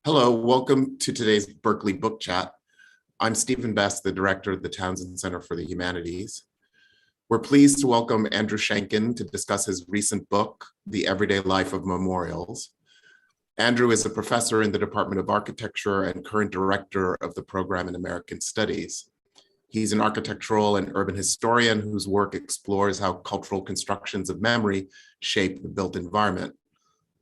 Hello, welcome to today's Berkeley Book Chat. I'm Stephen Best, the director of the Townsend Center for the Humanities. We're pleased to welcome Andrew Shanken to discuss his recent book, The Everyday Life of Memorials. Andrew is a professor in the Department of Architecture and current director of the program in American Studies. He's an architectural and urban historian whose work explores how cultural constructions of memory shape the built environment.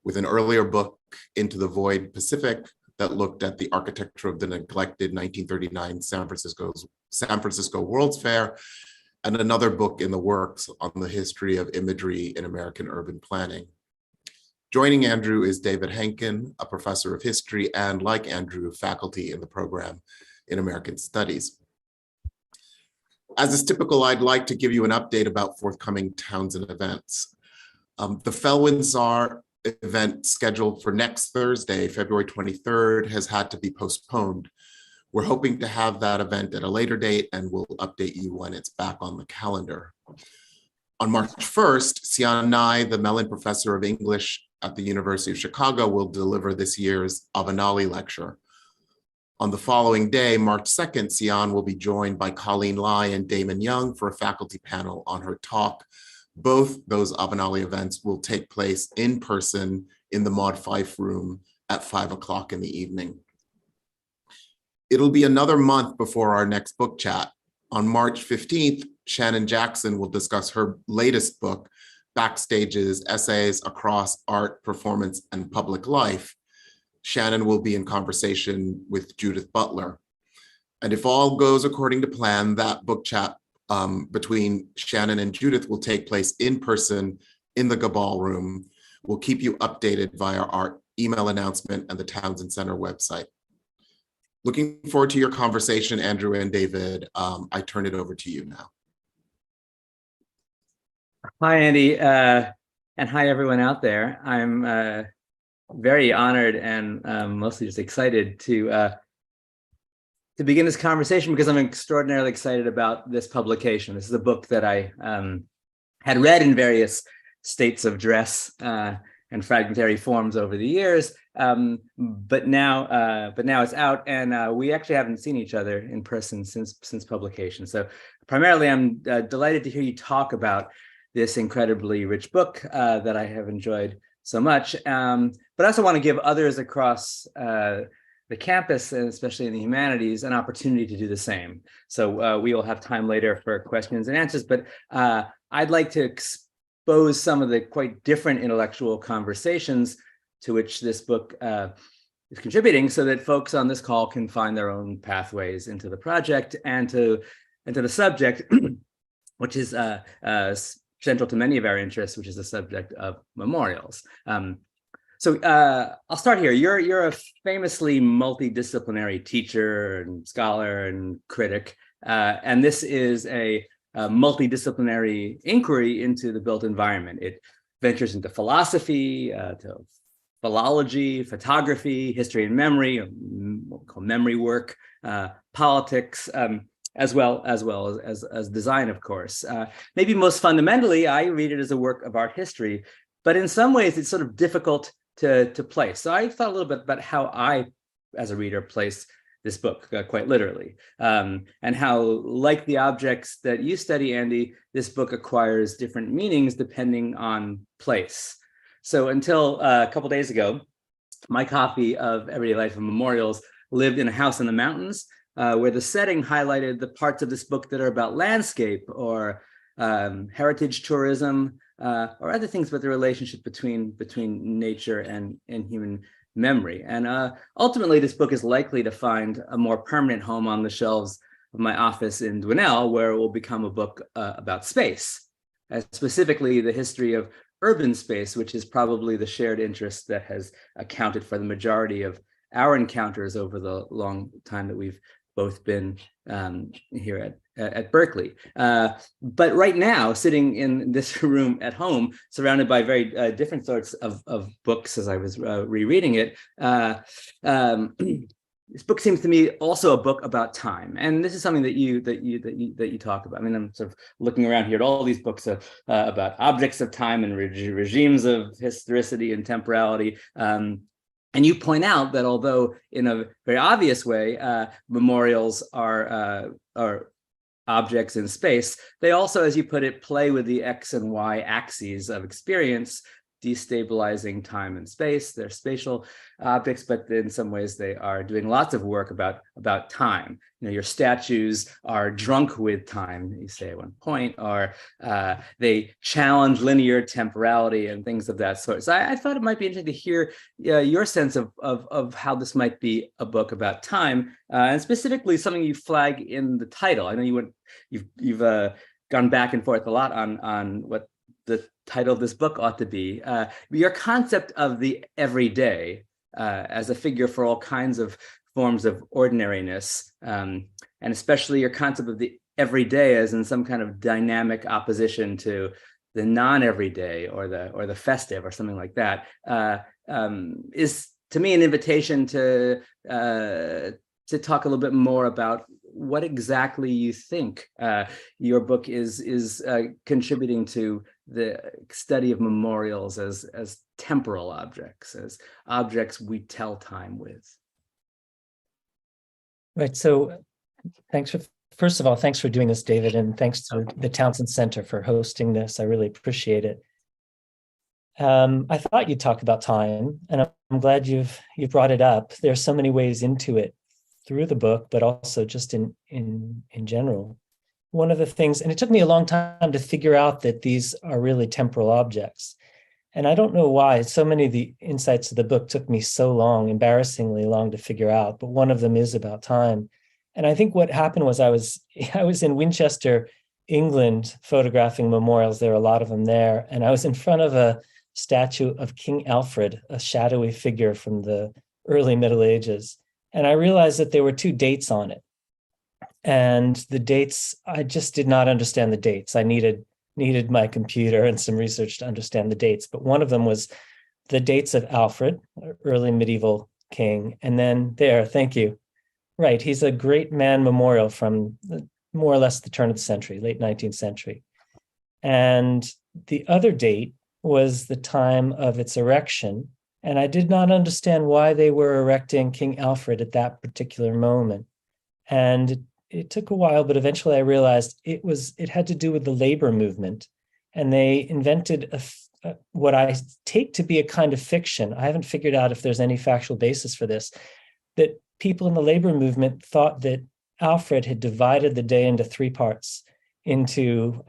With an earlier book, Into the Void Pacific, that looked at the architecture of the neglected 1939 San Francisco World's Fair, and another book in the works on the history of imagery in American urban planning. Joining Andrew is David Henkin, a professor of history and, like Andrew, faculty in the program in American Studies. As is typical, I'd like to give you an update about forthcoming Townsend events. The Felwinsar event scheduled for next Thursday, February 23rd, has had to be postponed. We're hoping to have that event at a later date, and we'll update you when it's back on the calendar. On March 1st, Sian Nai, the Mellon Professor of English at the University of Chicago, will deliver this year's Avenali Lecture. On the following day, March 2nd, Sian will be joined by Colleen Lai and Damon Young for a faculty panel on her talk. Both those Avenali events will take place in person in the Maud Fife room at 5 o'clock in the evening. It'll be another month before our next book chat. On March 15th, Shannon Jackson will discuss her latest book, Backstage's Essays Across Art, Performance, and Public Life. Shannon will be in conversation with Judith Butler. And if all goes according to plan, that book chat between Shannon and Judith will take place in person in the Gabal room. We'll keep you updated via our email announcement and the Townsend Center website. Looking forward to your conversation, Andrew and David. I turn it over to you now. Hi, Andy, and hi, everyone out there. I'm very honored and mostly just excited to begin this conversation because I'm extraordinarily excited about this publication. This is a book that I had read in various states of dress and fragmentary forms over the years, but now it's out, and we actually haven't seen each other in person since publication. So primarily, I'm delighted to hear you talk about this incredibly rich book that I have enjoyed so much. But I also want to give others across the campus, and especially in the humanities, an opportunity to do the same. So we will have time later for questions and answers, but I'd like to expose some of the quite different intellectual conversations to which this book is contributing, so that folks on this call can find their own pathways into the project and to the subject, which is central to many of our interests, which is the subject of memorials. So I'll start here. You're a famously multidisciplinary teacher and scholar and critic, and this is a multidisciplinary inquiry into the built environment. It ventures into philosophy, to philology, photography, history and memory, what we call memory work, politics, as well as design, of course. Maybe most fundamentally, I read it as a work of art history, but in some ways it's sort of difficult to place. So I thought a little bit about how I, as a reader, place this book quite literally, and how, like the objects that you study, Andy, this book acquires different meanings depending on place. So until a couple days ago, my copy of Everyday Life of Memorials lived in a house in the mountains, where the setting highlighted the parts of this book that are about landscape or heritage tourism, or other things about the relationship between nature and human memory. And ultimately, this book is likely to find a more permanent home on the shelves of my office in Dwinelle, where it will become a book about space, specifically the history of urban space, which is probably the shared interest that has accounted for the majority of our encounters over the long time that we've both been here at Berkeley. But right now, sitting in this room at home, surrounded by very different sorts of books as I was rereading it, this book seems to me also a book about time, and this is something that you talk about. I mean, I'm sort of looking around here at all these books about objects of time and regimes of historicity and temporality. And you point out that although in a very obvious way, memorials are objects in space, they also, as you put it, play with the X and Y axes of experience, destabilizing time and space. They're spatial objects, but in some ways they are doing lots of work about time. You know, your statues are drunk with time, you say at one point, or they challenge linear temporality and things of that sort. So I thought it might be interesting to hear your sense of how this might be a book about time, and specifically something you flag in the title. I know you've gone back and forth a lot on what the title of this book ought to be. Your concept of the everyday as a figure for all kinds of forms of ordinariness, and especially your concept of the everyday as in some kind of dynamic opposition to the non-everyday or the festive or something like that, is to me an invitation to talk a little bit more about what exactly you think your book is contributing to the study of memorials as temporal objects, as objects we tell time with. Right. So first of all, thanks for doing this, David, and thanks to the Townsend Center for hosting this. I really appreciate it. I thought you'd talk about time, and I'm glad you've brought it up. There are so many ways into it through the book, but also just in general. One of the things, and it took me a long time to figure out that these are really temporal objects. And I don't know why so many of the insights of the book took me so long, embarrassingly long to figure out, but one of them is about time. And I think what happened was I was in Winchester, England, photographing memorials. There are a lot of them there. And I was in front of a statue of King Alfred, a shadowy figure from the early Middle Ages. And I realized that there were two dates on it. And the dates, I just did not understand the dates. I needed my computer and some research to understand the dates. But one of them was the dates of Alfred, early medieval king. And then thank you. Right, he's a great man memorial from more or less the turn of the century, late 19th century. And the other date was the time of its erection. And I did not understand why they were erecting King Alfred at that particular moment. And it took a while, but eventually I realized it had to do with the labor movement. And they invented what I take to be a kind of fiction. I haven't figured out if there's any factual basis for this, that people in the labor movement thought that Alfred had divided the day into three parts, into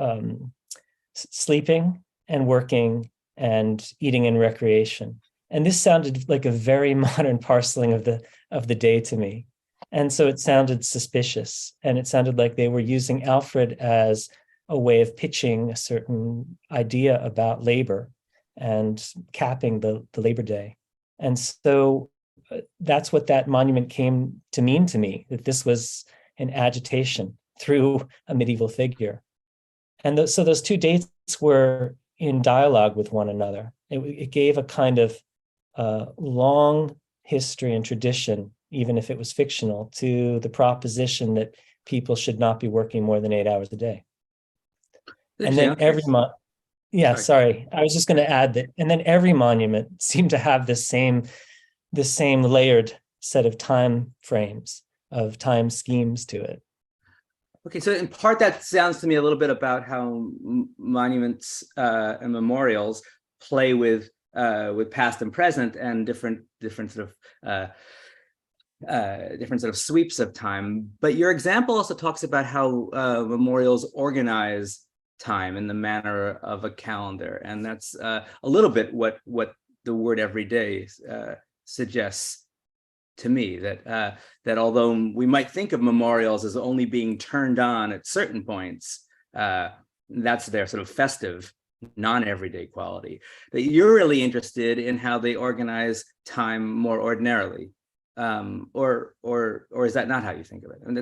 sleeping and working and eating and recreation. And this sounded like a very modern parceling of the day to me. And so it sounded suspicious, and it sounded like they were using Alfred as a way of pitching a certain idea about labor and capping the Labor Day. And so that's what that monument came to mean to me, that this was an agitation through a medieval figure. And so those two dates were in dialogue with one another. It gave a kind of long history and tradition, even if it was fictional, to the proposition that people should not be working more than 8 hours a day. And then every month, sorry, I was just going to add that, and then every monument seemed to have the same layered set of time frames, of time schemes to it. Okay, so in part that sounds to me a little bit about how monuments and memorials play with past and present and different sort of sweeps of time. But your example also talks about how memorials organize time in the manner of a calendar, and that's a little bit what the word everyday suggests to me, that although we might think of memorials as only being turned on at certain points, that's their sort of festive, non-everyday quality, that you're really interested in how they organize time more ordinarily, or is that not how you think of it? And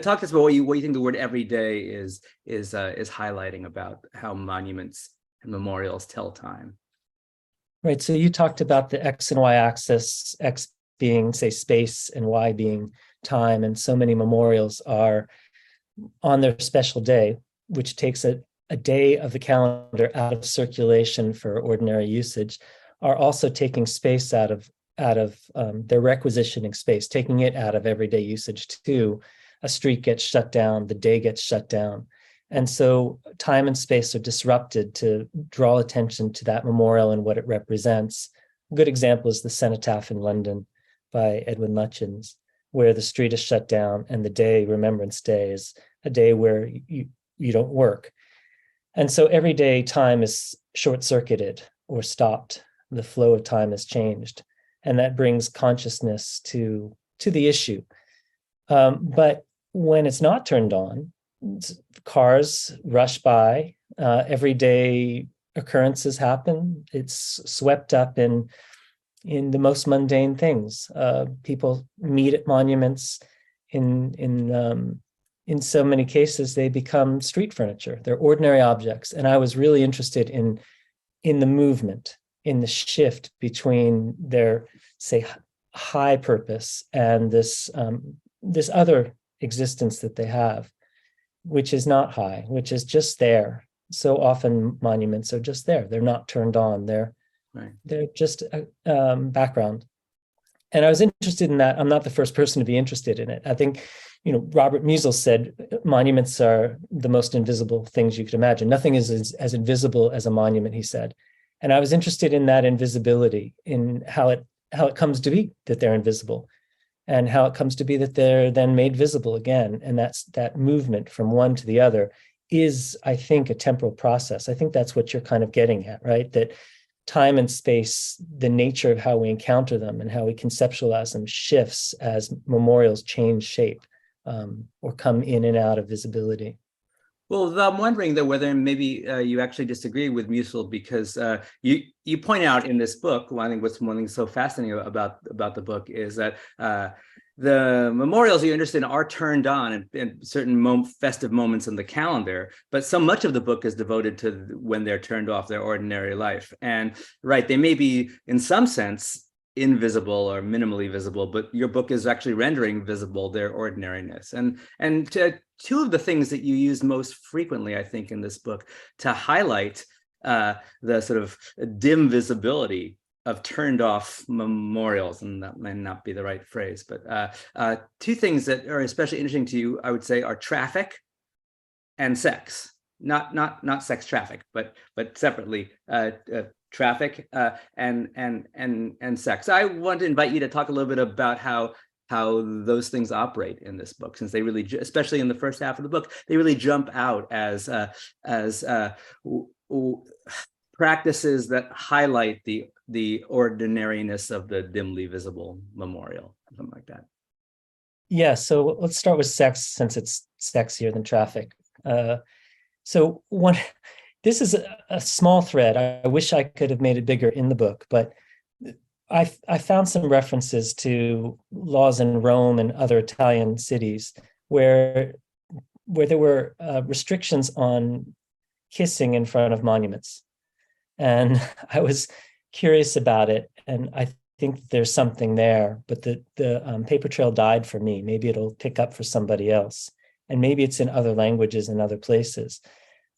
talk to us about what you think the word everyday is highlighting about how monuments and memorials tell time. Right. So you talked about the X and Y axis, X being, say, space, and Y being time. And so many memorials are on their special day, which takes a day of the calendar out of circulation for ordinary usage, are also taking space out of out of they're requisitioning space, taking it out of everyday usage too. A street gets shut down, the day gets shut down. And so time and space are disrupted to draw attention to that memorial and what it represents. A good example is the Cenotaph in London by Edwin Lutyens, where the street is shut down and the day, Remembrance Day, is a day where you don't work. And so everyday time is short-circuited or stopped. The flow of time is changed. And that brings consciousness to the issue. But when it's not turned on, cars rush by, everyday occurrences happen. It's swept up in the most mundane things. People meet at monuments. In so many cases, they become street furniture. They're ordinary objects. And I was really interested in the movement, in the shift between their, say, high purpose and this other existence that they have, which is not high, which is just there. So often monuments are just there. They're not turned on. They're just background. And I was interested in that. I'm not the first person to be interested in it. I think, Robert Musil said monuments are the most invisible things you could imagine. Nothing is as invisible as a monument, he said. And I was interested in that invisibility, in how it comes to be that they're invisible, and how it comes to be that they're then made visible again. And that movement from one to the other is, I think, a temporal process. I think that's what you're kind of getting at, right? That time and space, the nature of how we encounter them and how we conceptualize them shifts as memorials change shape, or come in and out of visibility. Well, I'm wondering though whether maybe you actually disagree with Musil, because you point out in this book, I think what's one thing so fascinating about the book is that the memorials you're interested in are turned on in certain festive moments in the calendar, but so much of the book is devoted to when they're turned off, their ordinary life. And right, they may be in some sense invisible or minimally visible, but your book is actually rendering visible their ordinariness. And two of the things that you use most frequently, I think, in this book to highlight the sort of dim visibility of turned off memorials, and that may not be the right phrase, but two things that are especially interesting to you, I would say, are traffic and sex. Not sex traffic, but separately, traffic and sex. I want to invite you to talk a little bit about how those things operate in this book, since they really, especially in the first half of the book, they really jump out as practices that highlight the ordinariness of the dimly visible memorial, something like that. Yeah, so let's start with sex, since it's sexier than traffic. This is a small thread. I wish I could have made it bigger in the book, but I found some references to laws in Rome and other Italian cities where there were restrictions on kissing in front of monuments. And I was curious about it, and I think there's something there, but the paper trail died for me. Maybe it'll pick up for somebody else, and maybe it's in other languages and other places.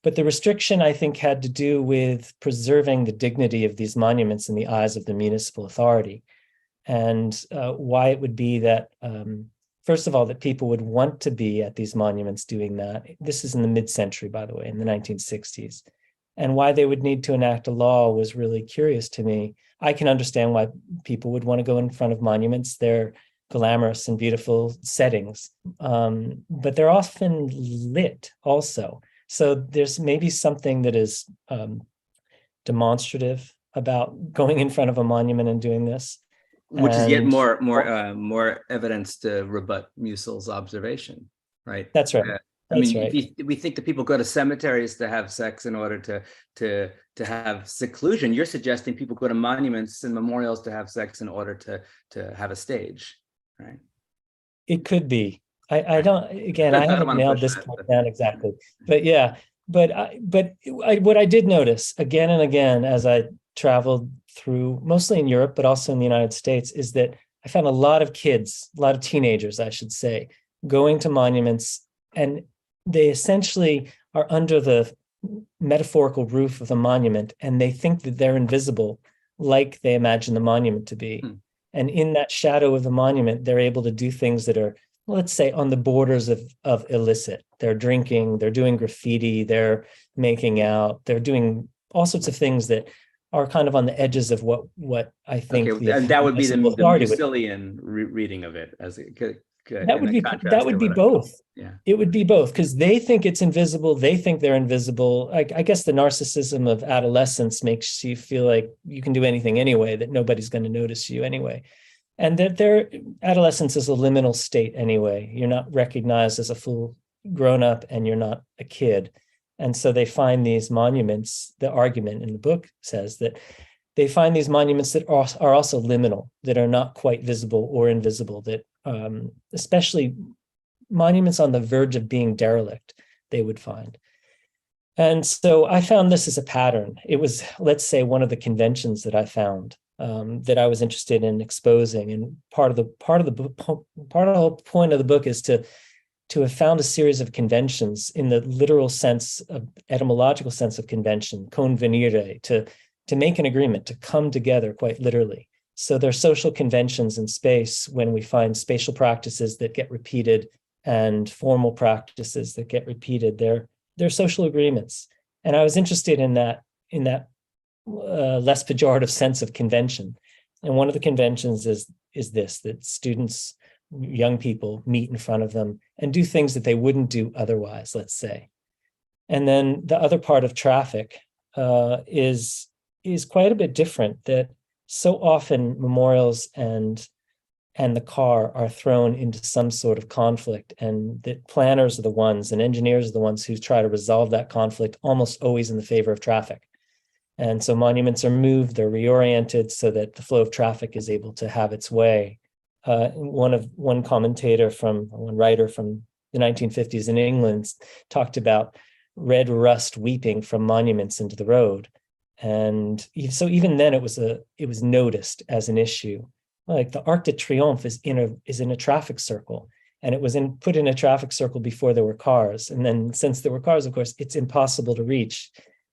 But the restriction, I think, had to do with preserving the dignity of these monuments in the eyes of the municipal authority, and why it would be that, first of all, that people would want to be at these monuments doing that. This is in the mid-century, by the way, in the 1960s. And why they would need to enact a law was really curious to me. I can understand why people would want to go in front of monuments. They're glamorous and beautiful settings, but they're often lit also. So there's maybe something that is demonstrative about going in front of a monument and doing this, which is yet more evidence to rebut Musil's observation, right? That's right. If we think that people go to cemeteries to have sex in order to have seclusion, you're suggesting people go to monuments and memorials to have sex in order to have a stage, right? It could be. I don't. Again, I haven't nailed this point down exactly, but yeah. But what I did notice again and again as I traveled through, mostly in Europe, but also in the United States, is that I found a lot of kids, a lot of teenagers, I should say, going to monuments, and they essentially are under the metaphorical roof of the monument, and they think that they're invisible, like they imagine the monument to be. And in that shadow of the monument, they're able to do things that are, let's say, on the borders of illicit. They're drinking, they're doing graffiti, they're making out, they're doing all sorts of things that are kind of on the edges of what I think and that would be the authority would. Musillian reading of it as it could. That would be both. Yeah, it would be both, because they think it's invisible. They think they're invisible. I guess the narcissism of adolescence makes you feel like you can do anything anyway, that nobody's going to notice you anyway. And that their adolescence is a liminal state anyway. You're not recognized as a full grown up and you're not a kid. And so they find these monuments. The argument in the book says that they find these monuments that are also liminal, that are not quite visible or invisible, that especially monuments on the verge of being derelict, they would find. And so I found this as a pattern. It was, let's say, one of the conventions that I found that I was interested in exposing. And part of the whole point of the book is to have found a series of conventions in the literal sense of etymological sense of convention, convenire, to make an agreement, to come together quite literally. So there are social conventions in space when we find spatial practices that get repeated and formal practices that get repeated. They're social agreements. And I was interested in that less pejorative sense of convention. And one of the conventions is this, that students, young people, meet in front of them and do things that they wouldn't do otherwise, let's say. And then the other part of traffic is quite a bit different, that so often memorials and the car are thrown into some sort of conflict, and that planners are the ones and engineers are the ones who try to resolve that conflict, almost always in the favor of traffic. And so monuments are moved, they're reoriented so that the flow of traffic is able to have its way. One writer from the 1950s in England talked about red rust weeping from monuments into the road. And so even then it was noticed as an issue. Like the Arc de Triomphe is in a traffic circle, and it was put in a traffic circle before there were cars. And then since there were cars, of course, it's impossible to reach.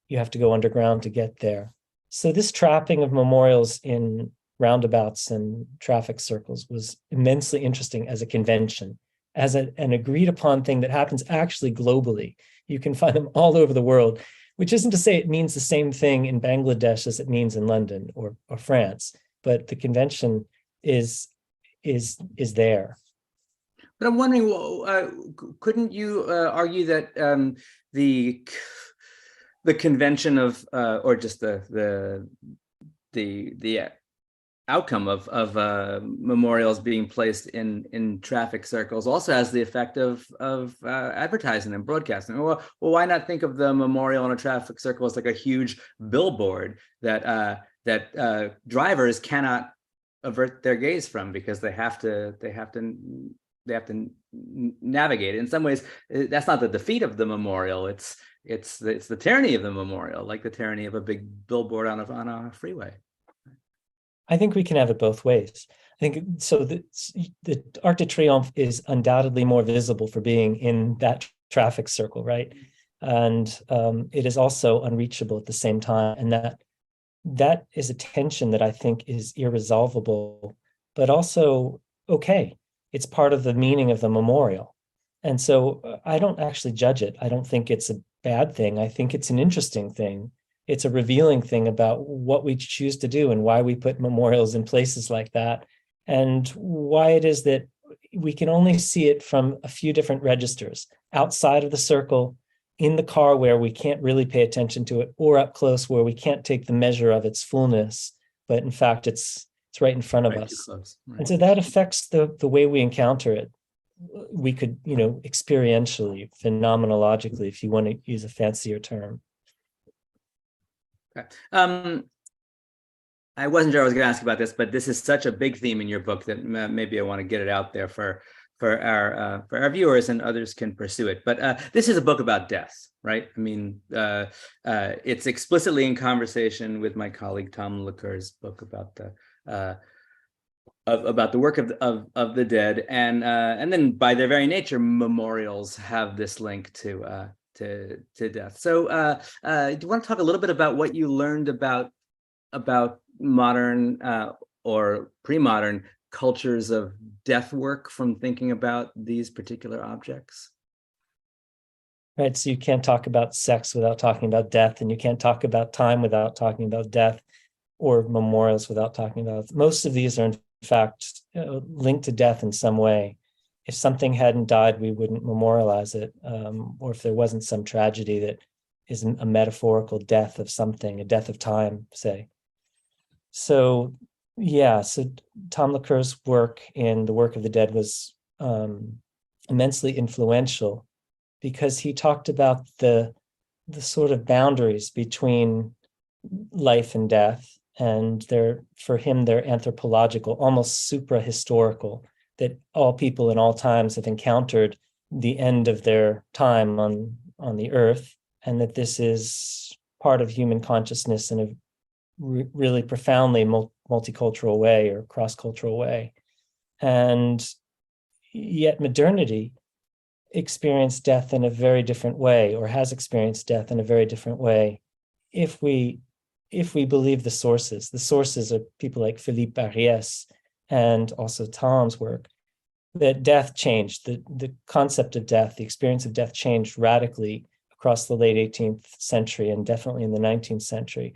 You have to go underground to get there. So this trapping of memorials in roundabouts and traffic circles was immensely interesting as a convention, as an agreed upon thing that happens actually globally. You can find them all over the world, which isn't to say it means the same thing in Bangladesh as it means in London or France, but the convention is there. But I'm wondering, couldn't you argue that the convention of or just the outcome of memorials being placed in traffic circles also has the effect of advertising and broadcasting? Well, why not think of the memorial in a traffic circle as like a huge billboard that drivers cannot avert their gaze from, because they have to navigate. In some ways, that's not the defeat of the memorial. It's the tyranny of the memorial, like the tyranny of a big billboard on a freeway. I think we can have it both ways. I think so. The Arc de Triomphe is undoubtedly more visible for being in that traffic circle, right? And it is also unreachable at the same time. And that is a tension that I think is irresolvable, but also okay. It's part of the meaning of the memorial. And so I don't actually judge it. I don't think it's a bad thing. I think it's an interesting thing. It's a revealing thing about what we choose to do and why we put memorials in places like that, and why it is that we can only see it from a few different registers, outside of the circle, in the car where we can't really pay attention to it, or up close where we can't take the measure of its fullness, but in fact it's right in front of us. Right. And so that affects the way we encounter it. We could, experientially, phenomenologically, if you want to use a fancier term. Okay. I wasn't sure I was going to ask about this, but this is such a big theme in your book that maybe I want to get it out there for our viewers, and others can pursue it. But this is a book about death, right? I mean, it's explicitly in conversation with my colleague Tom Lacour's book about the work of the dead, and then by their very nature, memorials have this link to death. So do you want to talk a little bit about what you learned about modern or pre-modern cultures of death work from thinking about these particular objects? Right. So you can't talk about sex without talking about death, and you can't talk about time without talking about death, or memorials without talking about. Most of these are, in fact, linked to death in some way. If something hadn't died, we wouldn't memorialize it, or if there wasn't some tragedy that is a metaphorical death of something, a death of time, say. So, yeah, so Tom Laqueur's work in The Work of the Dead was immensely influential, because he talked about the sort of boundaries between life and death, and for him they're anthropological, almost supra-historical, that all people in all times have encountered the end of their time on the earth, and that this is part of human consciousness in a really profoundly multicultural way or cross-cultural way. And yet modernity experienced death in a very different way, or has experienced death in a very different way, if we believe the sources. The sources are people like Philippe Barriès and also Tom's work, that death changed, the concept of death, the experience of death changed radically across the late 18th century and definitely in the 19th century.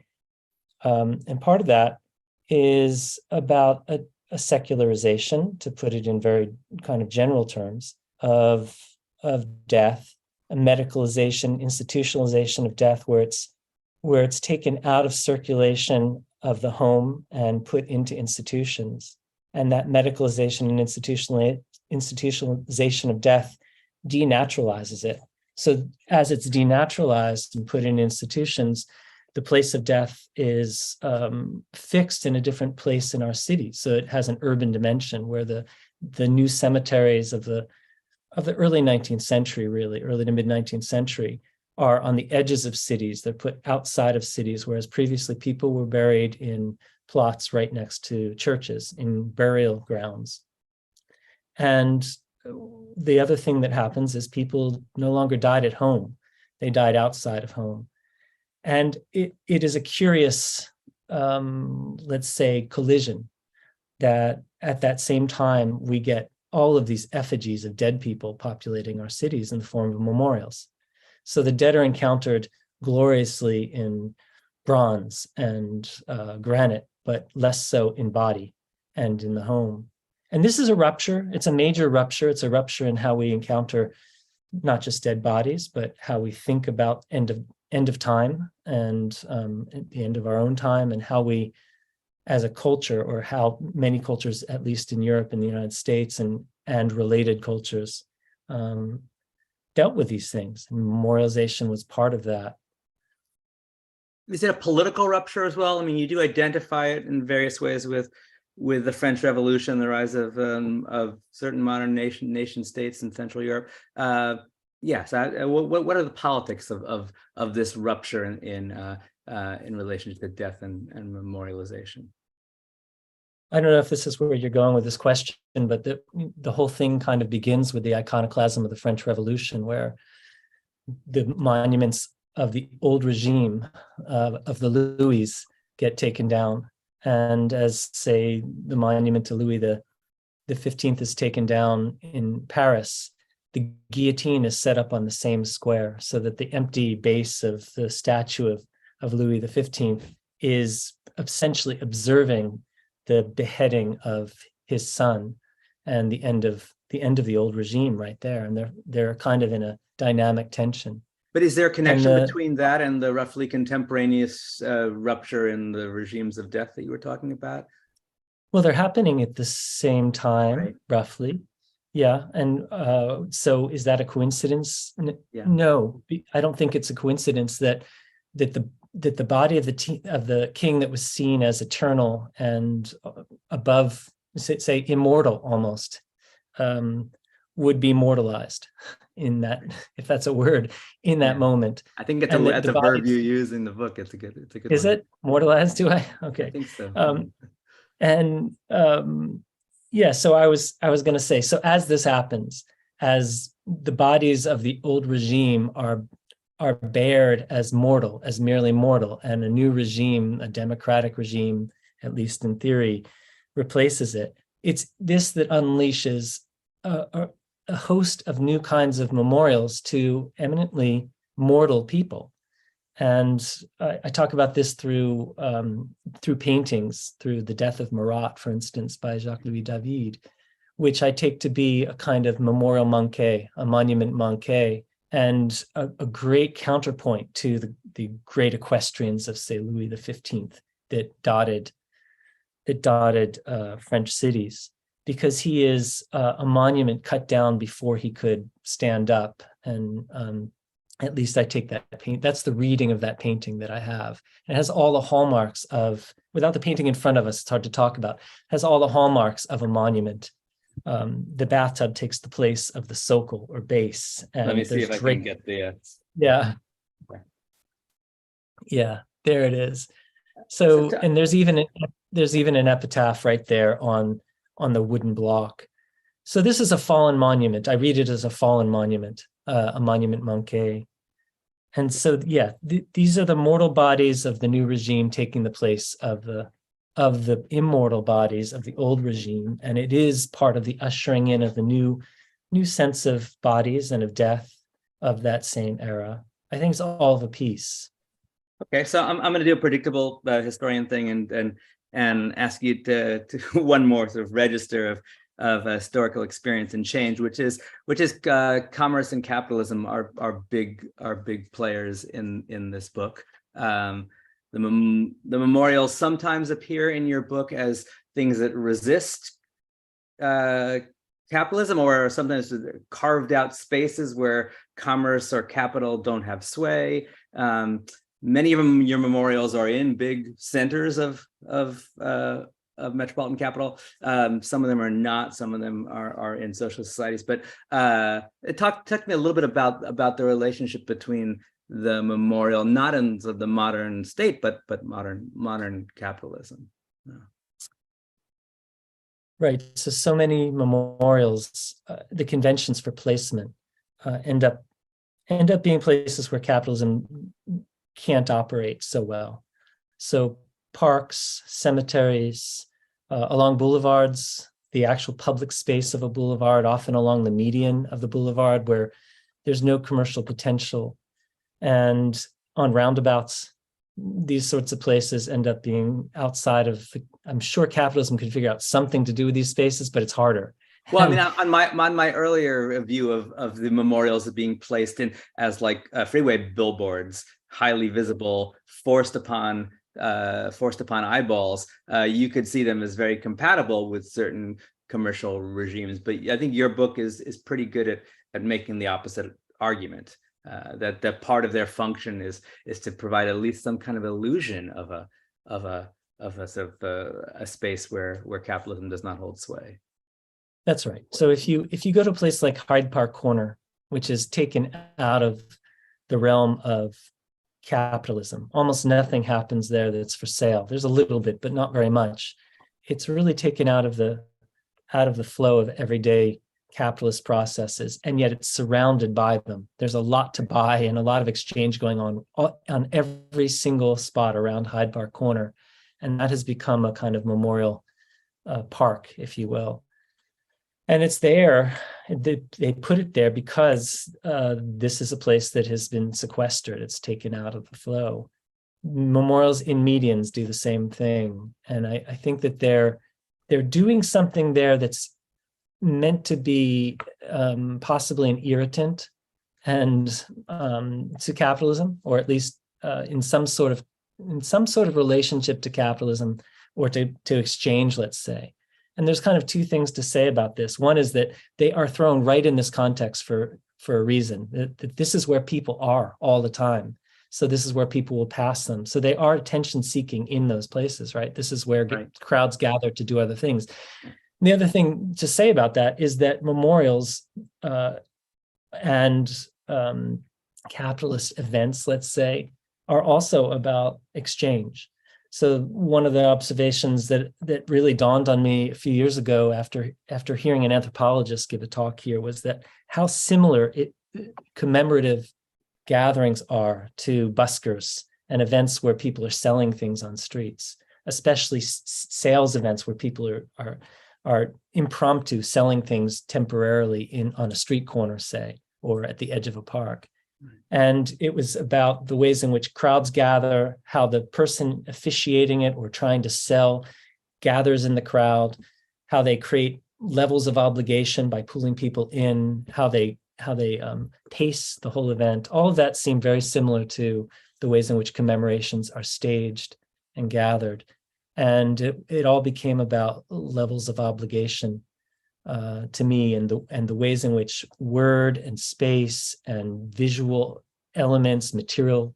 And part of that is about a secularization, to put it in very kind of general terms, of death, a medicalization, institutionalization of death, where it's taken out of circulation of the home and put into institutions. And that medicalization and institutionalization of death denaturalizes it. So as it's denaturalized and put in institutions, the place of death is fixed in a different place in our city. So it has an urban dimension, where the new cemeteries of the early 19th century, really early to mid 19th century, are on the edges of cities. They're put outside of cities, whereas previously people were buried in plots right next to churches, in burial grounds. And the other thing that happens is people no longer died at home. They died outside of home. And it is a curious, let's say, collision, that at that same time, we get all of these effigies of dead people populating our cities in the form of memorials. So the dead are encountered gloriously in bronze and granite, but less so in body and in the home. And this is a rupture. It's a major rupture. It's a rupture in how we encounter not just dead bodies, but how we think about end of time and the end of our own time, and how we, as a culture, or how many cultures, at least in Europe and the United States and related cultures, dealt with these things. And memorialization was part of that. Is it a political rupture as well? I mean, you do identify it in various ways with the French Revolution, the rise of certain modern nation states in Central Europe. Yes. What are the politics of this rupture in relation to death and memorialization? I don't know if this is where you're going with this question, but the whole thing kind of begins with the iconoclasm of the French Revolution, where the monuments of the old regime of the Louis get taken down. And as, say, the monument to Louis the 15th is taken down in Paris, the guillotine is set up on the same square, so that the empty base of the statue of Louis the 15th is essentially observing the beheading of his son and the end of the old regime right there. And they're kind of in a dynamic tension. But is there a connection between that and the roughly contemporaneous rupture in the regimes of death that you were talking about? Well, they're happening at the same time, right, roughly. Yeah. And so is that a coincidence? Yeah. No, I don't think it's a coincidence that the body of the king that was seen as eternal and above, say immortal almost, would be mortalized in that, if that's a word, in that moment. I think it's a verb you use in the book. It's a good is one. It mortalized? Do I? Okay. I think so. Yeah, so I was going to say, so as this happens, as the bodies of the old regime are bared as mortal, as merely mortal, and a new regime, a democratic regime, at least in theory, replaces it. It's this that unleashes a host of new kinds of memorials to eminently mortal people. And I talk about this through paintings, through The Death of Marat, for instance, by Jacques-Louis David, which I take to be a kind of memorial manqué, a monument manqué, and a great counterpoint to the great equestrians of, say, Louis XV that dotted French cities, because he is a monument cut down before he could stand up. And at least I take that paint. That's the reading of that painting that I have. It has all the hallmarks of, without the painting in front of us, it's hard to talk about, it has all the hallmarks of a monument. The bathtub takes the place of the socle or base. And let me see if I can get the. Yeah. Okay. Yeah, there it is. So, and there's even an epitaph right there on the wooden block. So this is a fallen monument. I read it as a fallen monument, a monument manqué. And so, yeah, these are the mortal bodies of the new regime taking the place of the immortal bodies of the old regime. And it is part of the ushering in of the new sense of bodies and of death of that same era. I think it's all of a piece. Okay, so I'm going to do a predictable historian thing and ask you to one more sort of register of historical experience and change, which is commerce and capitalism are big players in this book. The memorials sometimes appear in your book as things that resist capitalism, or sometimes carved out spaces where commerce or capital don't have sway. Many of them, your memorials, are in big centers of metropolitan capital. Some of them are not. Some of them are in social societies. But talk to me a little bit about the relationship between the memorial, not in the modern state, but modern capitalism. Right. So many memorials, the conventions for placement end up being places where capitalism can't operate so well. So parks, cemeteries, along boulevards, the actual public space of a boulevard, often along the median of the boulevard where there's no commercial potential. And on roundabouts, these sorts of places end up being outside of I'm sure capitalism could figure out something to do with these spaces, but it's harder. Well, I mean, on my earlier view of the memorials being placed in as like freeway billboards, highly visible, forced upon eyeballs, you could see them as very compatible with certain commercial regimes. But I think your book is pretty good at making the opposite argument, that part of their function is to provide at least some kind of illusion of a sort of a space where capitalism does not hold sway. That's right. So if you go to a place like Hyde Park Corner, which is taken out of the realm of capitalism, almost nothing happens there that's for sale. There's a little bit, but not very much. It's really taken out of the flow of everyday capitalist processes, and yet it's surrounded by them. There's a lot to buy and a lot of exchange going on every single spot around Hyde Park Corner, and that has become a kind of memorial park, if you will. And it's there, they put it there because this is a place that has been sequestered. It's taken out of the flow. Memorials in medians do the same thing. And I think that they're doing something there that's meant to be possibly an irritant and to capitalism, or at least in some sort of relationship to capitalism or to exchange, let's say. And there's kind of two things to say about this. One is that they are thrown right in this context for a reason, that this is where people are all the time. So this is where people will pass them. So they are attention seeking in those places, right? This is where crowds gather to do other things. And the other thing to say about that is that memorials and capitalist events, let's say, are also about exchange. So one of the observations that really dawned on me a few years ago after hearing an anthropologist give a talk here was that how similar commemorative gatherings are to buskers and events where people are selling things on streets. especially sales events where people are impromptu selling things temporarily on a street corner, say, or at the edge of a park. And it was about the ways in which crowds gather, how the person officiating it or trying to sell gathers in the crowd, how they create levels of obligation by pulling people in, how they pace the whole event. All of that seemed very similar to the ways in which commemorations are staged and gathered. And it all became about levels of obligation to me, and the ways in which word and space and visual elements, material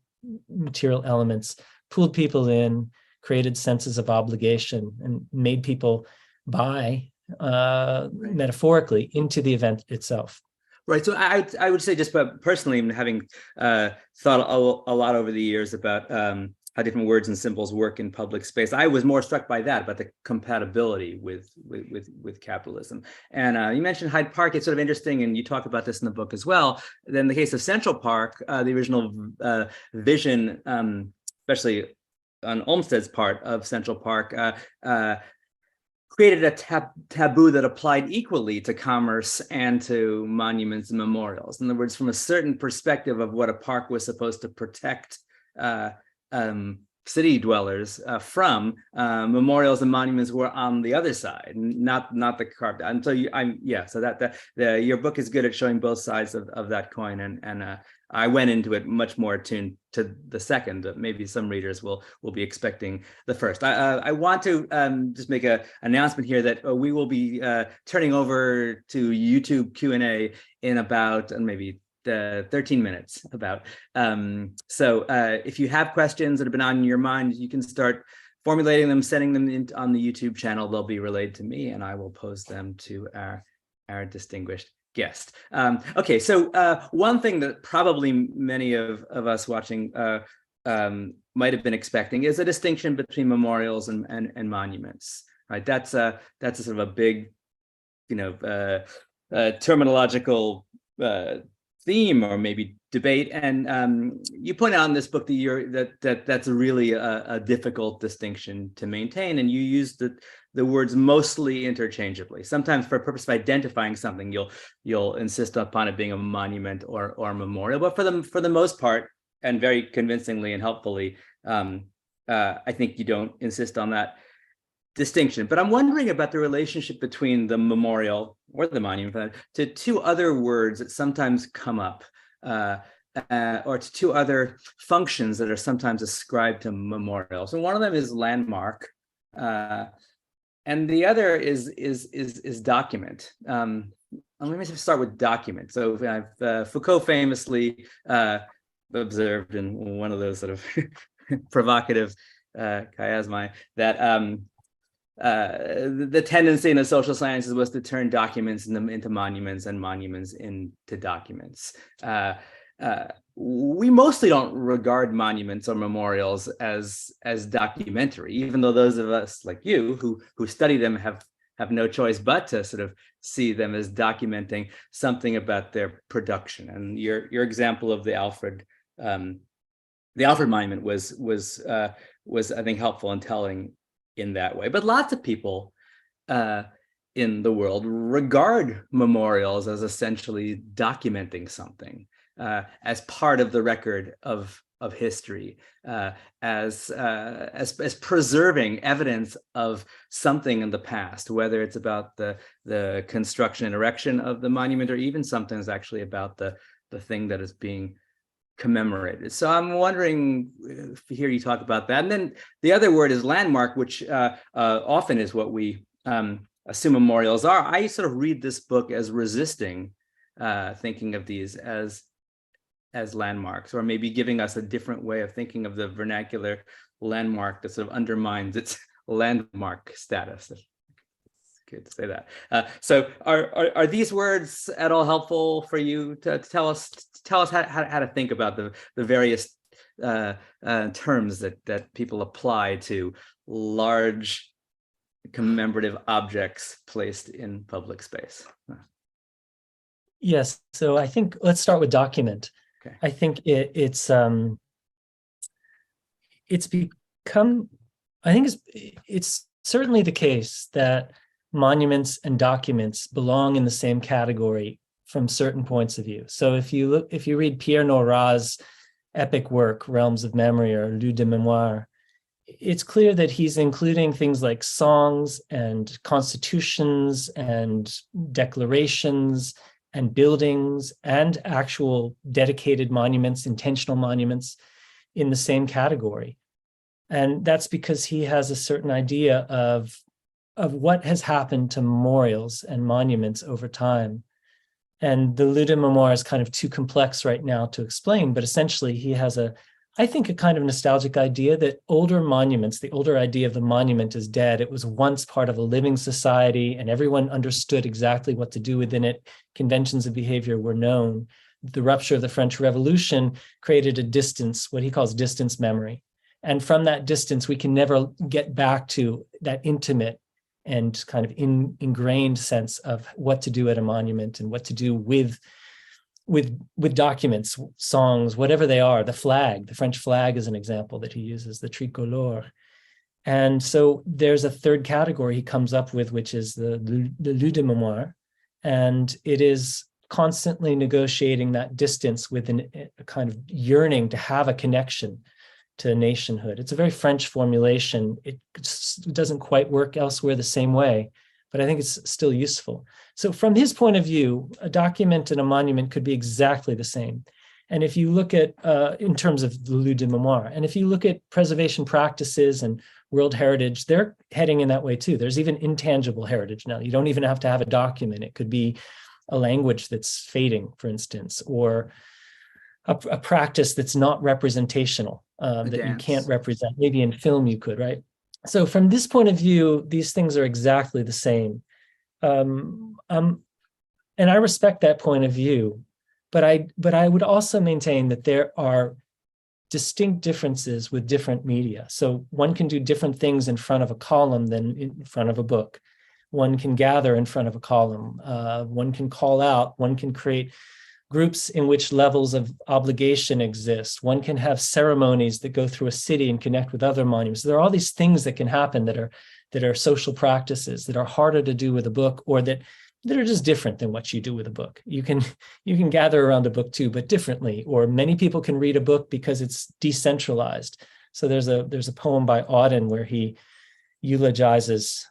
elements pulled people in, created senses of obligation, and made people buy metaphorically into the event itself. Right. So I would say, just personally, having thought a lot over the years about how different words and symbols work in public space, I was more struck by that, about the compatibility with capitalism. And you mentioned Hyde Park. It's sort of interesting, and you talk about this in the book as well. Then in the case of Central Park, the original vision, especially on Olmsted's part of Central Park, created a taboo that applied equally to commerce and to monuments and memorials. In other words, from a certain perspective of what a park was supposed to protect city dwellers from, memorials and monuments were on the other side, not the carved out. And so your book is good at showing both sides of that coin, and I went into it much more attuned to the second. Maybe some readers will be expecting the first. I want to just make an announcement here that we will be turning over to YouTube Q&A in about maybe 13 minutes about. So if you have questions that have been on your mind, you can start formulating them, sending them on the YouTube channel. They'll be relayed to me, and I will pose them to our distinguished guest. Okay, so one thing that probably many of us watching might have been expecting is a distinction between memorials and monuments. Right, that's a sort of a big, terminological theme, or maybe debate. And you point out in this book that's really a difficult distinction to maintain, and you use the words mostly interchangeably. Sometimes for a purpose of identifying something, you'll insist upon it being a monument or a memorial, but for the most part, and very convincingly and helpfully, I think you don't insist on that distinction. But I'm wondering about the relationship between the memorial or the monument to two other words that sometimes come up, or to two other functions that are sometimes ascribed to memorials. And one of them is landmark, and the other is document. Let me start with document. So Foucault famously observed in one of those sort of provocative chiasmi that the tendency in the social sciences was to turn documents into monuments and monuments into documents. We mostly don't regard monuments or memorials as documentary, even though those of us like you who study them have no choice but to sort of see them as documenting something about their production. And your example of the Alfred monument was I think helpful in telling in that way. But lots of people in the world regard memorials as essentially documenting something, as part of the record of history, as preserving evidence of something in the past, whether it's about the construction and erection of the monument, or even sometimes actually about the thing that is being commemorated. So I'm wondering if hear you talk about that. And then the other word is landmark, which often is what we assume memorials are. I sort of read this book as resisting thinking of these as landmarks, or maybe giving us a different way of thinking of the vernacular landmark that sort of undermines its landmark status. Good to say that. So are these words at all helpful for you to tell us how to think about the various terms that people apply to large commemorative objects placed in public space? Yes. So I think let's start with document. Okay. I think it's become I think it's certainly the case that monuments and documents belong in the same category from certain points of view. So if you read Pierre Nora's epic work, Realms of Memory or Lieux de Mémoire, it's clear that he's including things like songs and constitutions and declarations and buildings and actual dedicated monuments, intentional monuments in the same category. And that's because he has a certain idea of what has happened to memorials and monuments over time. And the Lieux de Mémoire is kind of too complex right now to explain, but essentially he has I think, a kind of nostalgic idea that older monuments, the older idea of the monument is dead. It was once part of a living society and everyone understood exactly what to do within it. Conventions of behavior were known. The rupture of the French Revolution created a distance, what he calls distance memory. And from that distance, we can never get back to that intimate and kind of ingrained sense of what to do at a monument and what to do with documents, songs, whatever they are. The flag, the French flag is an example that he uses, the tricolore. And so there's a third category he comes up with, which is the lieu de mémoire. And it is constantly negotiating that distance with a kind of yearning to have a connection to nationhood. It's a very French formulation. It doesn't quite work elsewhere the same way, but I think it's still useful. So from his point of view, a document and a monument could be exactly the same. And if you look at, in terms of the lieu de mémoire, and if you look at preservation practices and World Heritage, they're heading in that way too. There's even intangible heritage now. You don't even have to have a document. It could be a language that's fading, for instance, or a practice that's not representational, that you can't represent. Maybe in film you could, right? So from this point of view, these things are exactly the same. And I respect that point of view, but I would also maintain that there are distinct differences with different media. So one can do different things in front of a column than in front of a book. One can gather in front of a column. One can call out. One can create groups in which levels of obligation exist. One can have ceremonies that go through a city and connect with other monuments. There are all these things that can happen that are social practices that are harder to do with a book, or that are just different than what you do with a book. You can gather around a book too, but differently. Or many people can read a book because it's decentralized. So there's a poem by Auden where he eulogizes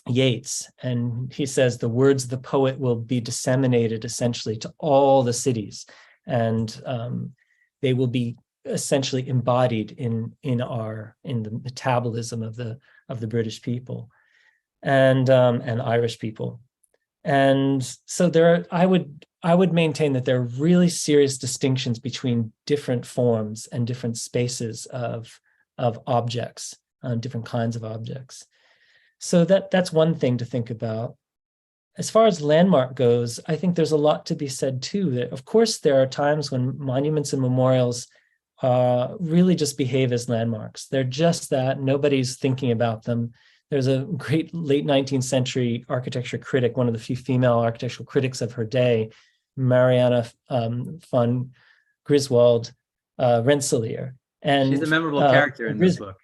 Yeats, and he says the words of the poet will be disseminated essentially to all the cities, and they will be essentially embodied in the metabolism of the British people and Irish people. And so I would maintain that there are really serious distinctions between different forms and different spaces of objects, different kinds of objects. So that's one thing to think about. As far as landmark goes, I think there's a lot to be said too, that of course there are times when monuments and memorials really just behave as landmarks. They're just that, nobody's thinking about them. There's a great late 19th century architecture critic, one of the few female architectural critics of her day, Mariana von Griswold Rensselaer. And she's a memorable character in this book.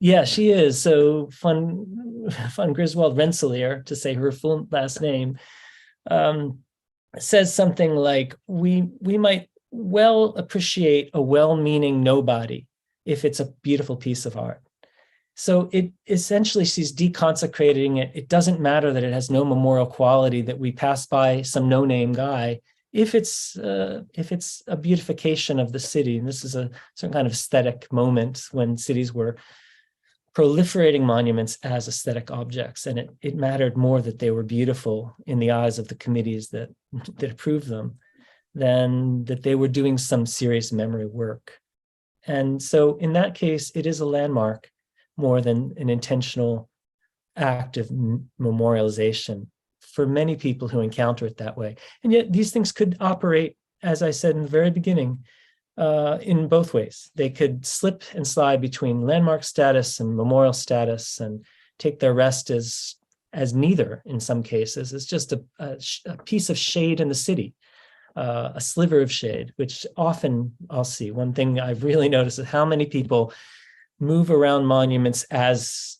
Yeah, she is. So von Griswold Rensselaer, to say her full last name, says something like, we might well appreciate a well-meaning nobody if it's a beautiful piece of art. So it essentially, she's deconsecrating it. It doesn't matter that it has no memorial quality, that we pass by some no-name guy. If it's a beautification of the city, and this is a certain kind of aesthetic moment when cities were proliferating monuments as aesthetic objects, and it mattered more that they were beautiful in the eyes of the committees that approved them than that they were doing some serious memory work. And so in that case, it is a landmark more than an intentional act of memorialization for many people who encounter it that way. And yet these things could operate, as I said in the very beginning, in both ways. They could slip and slide between landmark status and memorial status and take their rest as neither in some cases. It's just a piece of shade in the city, a sliver of shade, which often I'll see. One thing I've really noticed is how many people move around monuments as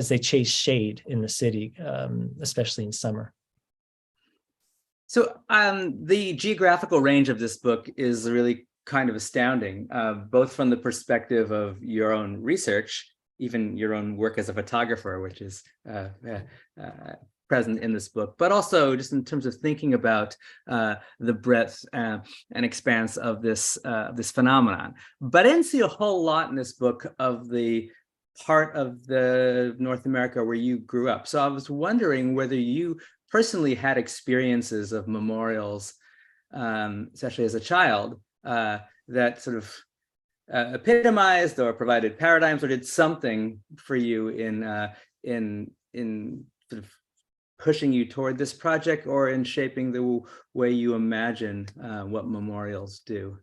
they chase shade in the city, especially in summer. So the geographical range of this book is really kind of astounding, both from the perspective of your own research, even your own work as a photographer, which is present in this book, but also just in terms of thinking about the breadth and expanse of this phenomenon. But I didn't see a whole lot in this book of the part of the North America where you grew up. So I was wondering whether you personally had experiences of memorials, especially as a child, that sort of epitomized or provided paradigms or did something for you in sort of pushing you toward this project or in shaping the way you imagine what memorials do?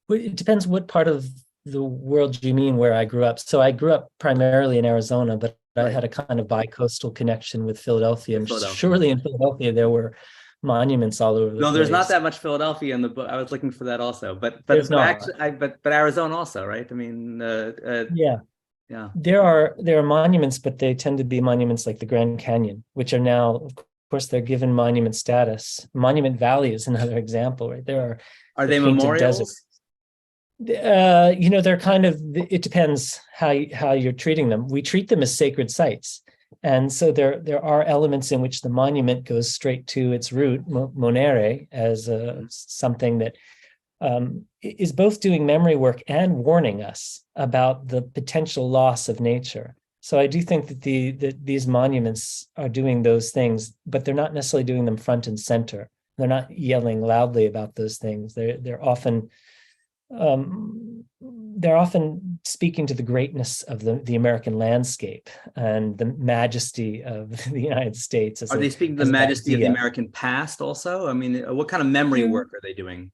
It depends what part of the world you mean where I grew up. So I grew up primarily in Arizona, but I had a kind of bi-coastal connection with Philadelphia. And surely in Philadelphia, there were monuments all over the place. No, there's not that much Philadelphia in the book. I was looking for that also, but Arizona also, right? I mean, yeah. There are monuments, but they tend to be monuments like the Grand Canyon, which are now, of course, they're given monument status. Monument Valley is another example, right? Are they memorials? They're kind of, it depends how you're treating them. We treat them as sacred sites. And so there are elements in which the monument goes straight to its root, monere, as something that is both doing memory work and warning us about the potential loss of nature. So I do think that these monuments are doing those things, but they're not necessarily doing them front and center. They're not yelling loudly about those things. They're often speaking to the greatness of the American landscape and the majesty of the United States. Are they speaking to the majesty of the American past also? I mean, what kind of memory work are they doing?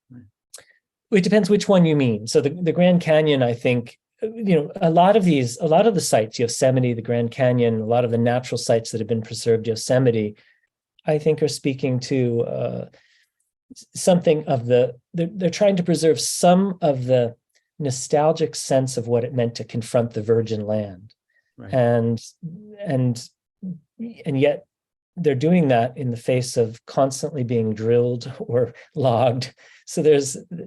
It depends which one you mean. So the Grand Canyon, I think, a lot of the sites, Yosemite, the Grand Canyon, a lot of the natural sites that have been preserved, Yosemite, I think are speaking to something of they're trying to preserve some of the nostalgic sense of what it meant to confront the virgin land. Right. And yet they're doing that in the face of constantly being drilled or logged. So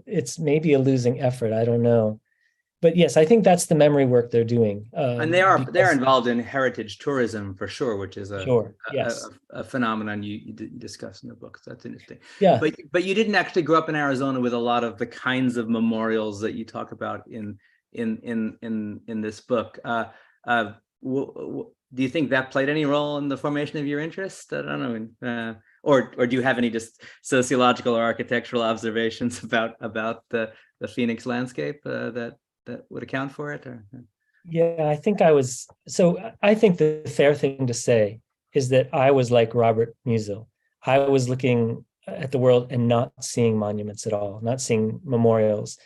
it's maybe a losing effort. I don't know. But yes, I think that's the memory work they're doing. And they're involved in heritage tourism for sure, which is a phenomenon you discuss in the book. So that's interesting. Yeah. But you didn't actually grow up in Arizona with a lot of the kinds of memorials that you talk about in this book. Do you think that played any role in the formation of your interest? I don't know. Or do you have any just sociological or architectural observations about the Phoenix landscape that would account for it? Or? Yeah, I think the fair thing to say is that I was like Robert Musil. I was looking at the world and not seeing monuments at all, not seeing memorials.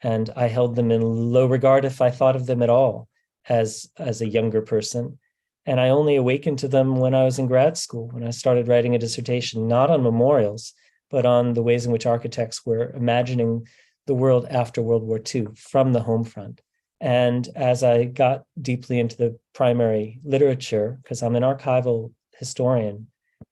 And I held them in low regard if I thought of them at all as a younger person. And I only awakened to them when I was in grad school, when I started writing a dissertation, not on memorials, but on the ways in which architects were imagining the world after World War II from the home front. And as I got deeply into the primary literature, because I'm an archival historian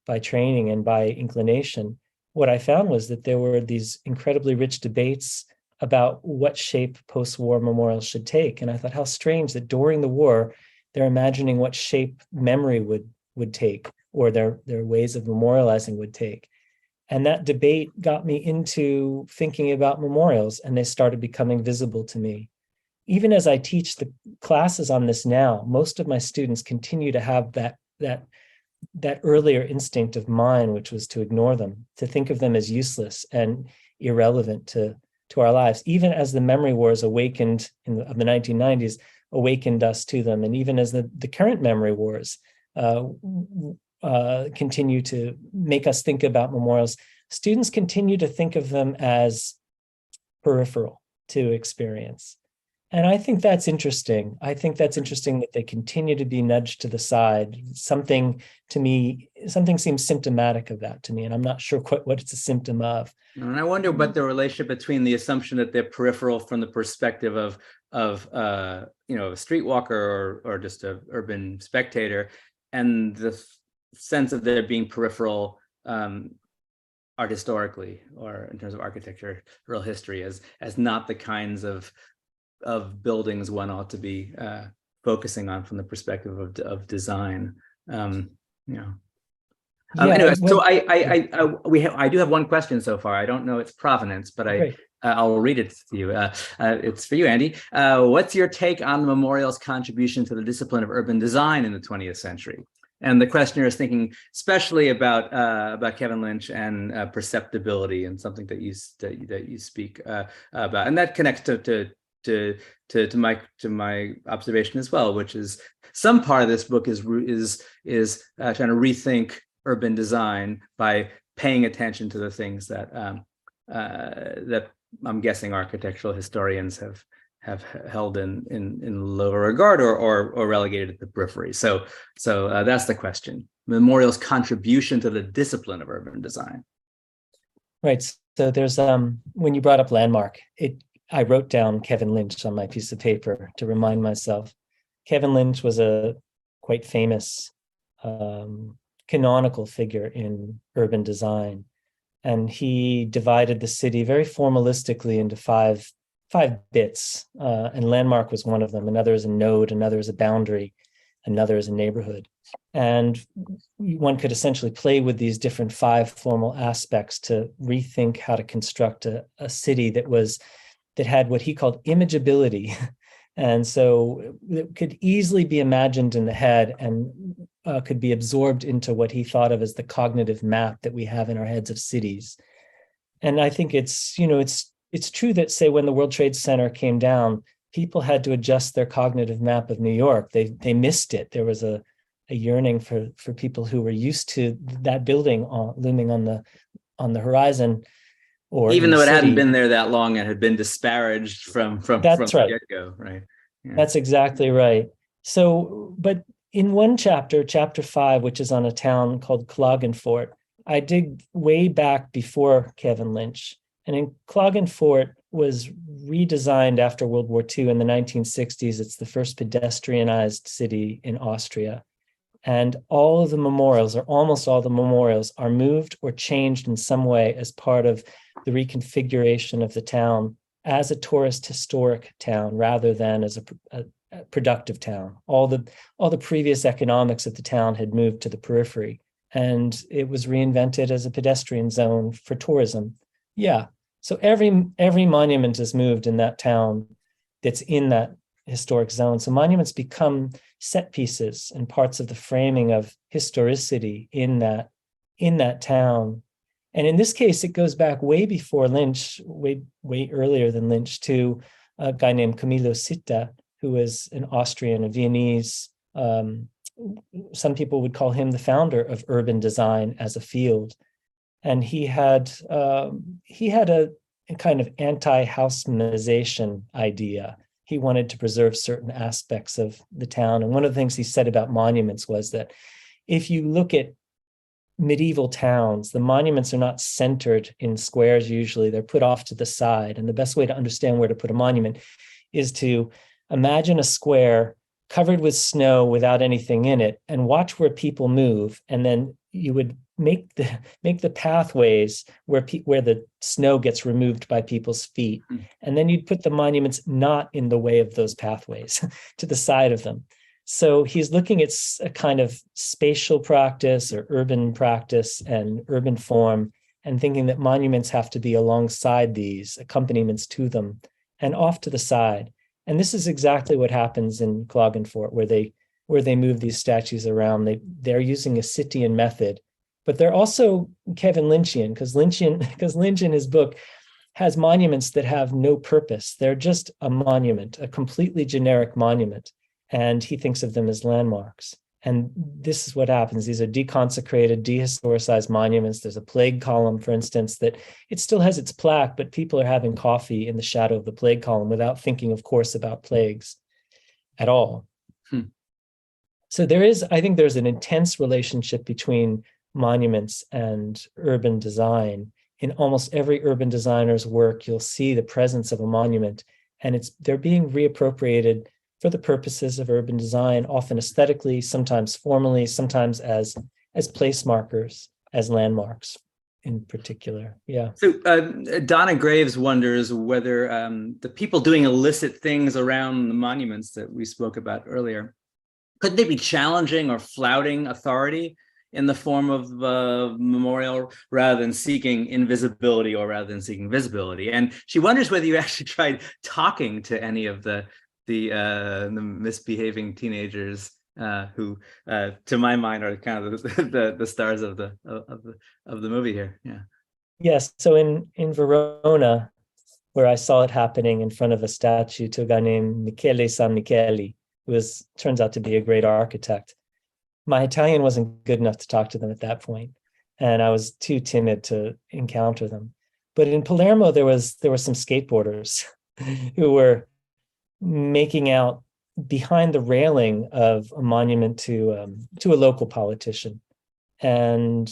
by training and by inclination, what I found was that there were these incredibly rich debates about what shape post-war memorials should take. And I thought, how strange that during the war, they're imagining what shape memory would take, or their ways of memorializing would take. And that debate got me into thinking about memorials, and they started becoming visible to me. Even as I teach the classes on this now, most of my students continue to have that earlier instinct of mine, which was to ignore them, to think of them as useless and irrelevant to our lives, even as the memory wars awakened of the 1990s, awakened us to them. And even as the current memory wars continue to make us think about memorials, students continue to think of them as peripheral to experience. And I think that's interesting. I think that's interesting that they continue to be nudged to the side. Something to me, something seems symptomatic of that to me, and I'm not sure what it's a symptom of. And I wonder about the relationship between the assumption that they're peripheral from the perspective of a streetwalker or just an urban spectator, and the sense of their being peripheral art historically, or in terms of architecture, real history, as not the kinds of buildings one ought to be focusing on from the perspective of design. Anyway, so I do have one question so far. I don't know its provenance, but I'll read it to you. It's for you, Andy. What's your take on the memorial's contribution to the discipline of urban design in the 20th century? And the questioner is thinking especially about Kevin Lynch and perceptibility, and something that you speak about, and that connects to my observation as well, which is some part of this book is trying to rethink urban design by paying attention to the things that I'm guessing architectural historians have held in lower regard or relegated to the periphery. So that's the question: memorial's contribution to the discipline of urban design. Right. So there's when you brought up landmark, I wrote down Kevin Lynch on my piece of paper to remind myself. Kevin Lynch was a quite famous canonical figure in urban design, and he divided the city very formalistically into five bits, and landmark was one of them. Another is a node, another is a boundary, another is a neighborhood. And one could essentially play with these different five formal aspects to rethink how to construct a city that had what he called imageability. And so it could easily be imagined in the head and could be absorbed into what he thought of as the cognitive map that we have in our heads of cities. And I think it's true that, say, when the World Trade Center came down, people had to adjust their cognitive map of New York. They missed it. There was a yearning for people who were used to that building looming on the horizon. Or even though it hadn't been there that long and had been disparaged from the get-go, right? Yeah. That's exactly right. So, but in one chapter 5, which is on a town called Klagenfurt, I dig way back before Kevin Lynch. And in Klagenfurt was redesigned after World War II in the 1960s. It's the first pedestrianized city in Austria. And all of the memorials, or almost all the memorials, are moved or changed in some way as part of the reconfiguration of the town as a tourist historic town rather than as a productive town. All the previous economics of the town had moved to the periphery, and it was reinvented as a pedestrian zone for tourism. Yeah. So every monument is moved in that town that's in that historic zone. So monuments become set pieces and parts of the framing of historicity in that town. And in this case, it goes back way before Lynch, way earlier than Lynch, to a guy named Camillo Sitta, who was an Austrian, a Viennese. Some people would call him the founder of urban design as a field. And he had a kind of anti-Haussmannization idea. He wanted to preserve certain aspects of the town. And one of the things he said about monuments was that if you look at medieval towns, the monuments are not centered in squares usually. They're put off to the side. And the best way to understand where to put a monument is to imagine a square covered with snow without anything in it, and watch where people move. And then you would make the pathways where the snow gets removed by people's feet. And then you'd put the monuments not in the way of those pathways, to the side of them. So he's looking at a kind of spatial practice or urban practice and urban form, and thinking that monuments have to be alongside these accompaniments to them and off to the side. And this is exactly what happens in Klagenfurt, where they move these statues around. They're using a Sittian method, but they're also Kevin Lynchian, because Lynch in his book has monuments that have no purpose. They're just a monument, a completely generic monument. And he thinks of them as landmarks. And this is what happens. These are deconsecrated, dehistoricized monuments. There's a plague column, for instance, that it still has its plaque, but people are having coffee in the shadow of the plague column without thinking, of course, about plagues at all. So I think there's an intense relationship between monuments and urban design. In almost every urban designer's work, you'll see the presence of a monument, and they're being reappropriated for the purposes of urban design, often aesthetically, sometimes formally, sometimes as place markers, as landmarks in particular. Yeah. So Donna Graves wonders whether the people doing illicit things around the monuments that we spoke about earlier, could they be challenging or flouting authority in the form of memorial rather than seeking invisibility or rather than seeking visibility? And she wonders whether you actually tried talking to any of the misbehaving teenagers who, to my mind, are kind of the stars of the movie here. Yeah. Yes. So in Verona, where I saw it happening in front of a statue to a guy named Michele San Michele, who turns out to be a great architect. My Italian wasn't good enough to talk to them at that point, and I was too timid to encounter them. But in Palermo, there were some skateboarders who were making out behind the railing of a monument to a local politician, and